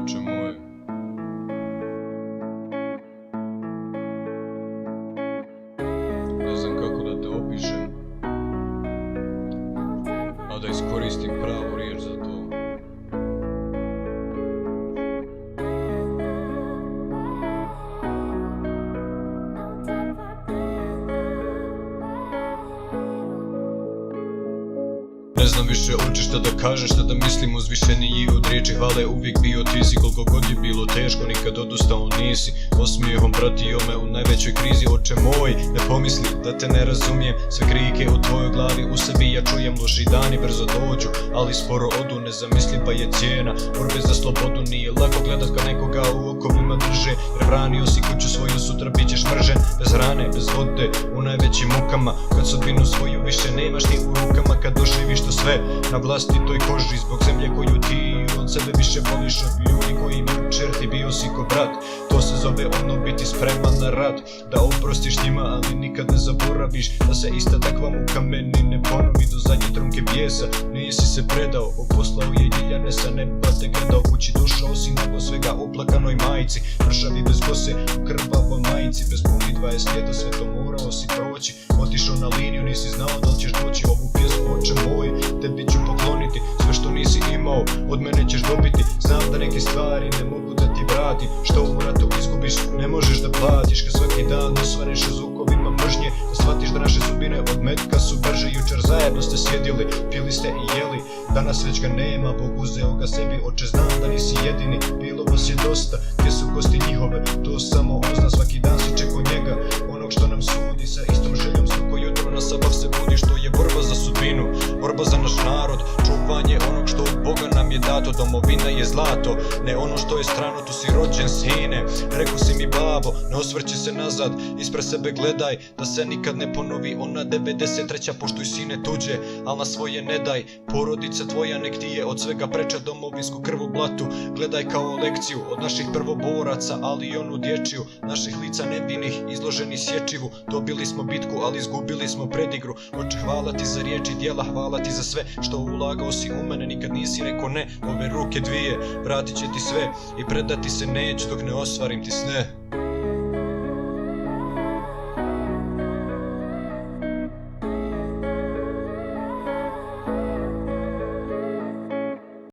oče moj. Ne znam kako da te opišem, a da iskoristim pravu riječ za to. Ne znam više uopće šta da kažem, šta da mislim, uzvišeniji od riječi hvale uvijek bio ti si. Koliko god je bilo teško, nikad odustao nisi, osmijehom pratio me u najvećoj krizi. Oče moj, ne pomisli da te ne razumijem, sve krike u tvojoj glavi u sebi ja čujem. Loši dani brzo dođu, ali sporo odu, nezamisliva je cijena borbe za slobodu. Nije lako gledat kad nekoga u okovima drže, jer branio si kuću svoju, sutra bit ćeš mržen. Bez hrane, bez vode, u najvećim mukama, kad sudbinu svoju više nemaš ti u rukama. Kad doživiš to sve na vlastitoj koži, zbog zemlje koju ti od sebe više voliš od ljudi koji jučer ti bio si ko brat. To se zove ono biti spreman na rat, da oprostiš njima ali nikad ne zaboraviš, da se ista takva muka meni ne ponovi. Do zadnje trunke bijesa nisi se predao, poslao je ljiljane sa neba te gledao. Kući došao si nakon svega oplakanoj majici, mršavi bez kose u krvavoj majici. Bez puni 20 ljeta sve to morao si proći, otišao na liniju, nisi znao da li ćeš doći. Ovu pjesmu oče moj tebi ću pokloniti, sve što nisi imao od mene ćeš dobiti. Znam da neke stvari ne mogu da ti vratim, što u ratu izgubiš ne možeš da platiš. Kad svaki dan osvaneš u zvukovima mržnje, da shvatiš da naše sudbine od metka su brže. Jučer zajedno ste sjedili, pili ste i jeli, danas već ga nema, Bog uzeo ga sebi. Oče znam da nisi jedini, bilo vas je dosta, gdje su kosti njihove, to samo on zna. Svaki dan si čekao njega, onog što nam sudi, sa istom željom svako jutro na sabah se budi. Što je borba za sudbinu, borba za naš narod, čuvanje onog što od Boga nam je dato. Domovina je zlato, ne ono što je strano, tu si rođen sine. Rekao si mi babo, ne osvrći se nazad, ispred sebe gledaj, da se nikad ne ponovi ona 93. Poštuj sine tuđe, al na svoje ne daj. Porodica tvoja nek ti je od svega preča, domovinsku krv u blatu gledaj kao lekciju od naših prvoboraca, ali i onu dječju. Naših lica nevinih izloženi sječivu, dobili smo bitku ali izgubili smo predigru. Oče hvala ti za riječi djela, hvala ti za sve što ulagao si u mene, nikad nisi rekao ne. Ove ruke dvije vratit će ti sve i predati se neću dok ne ostvarim ti sne.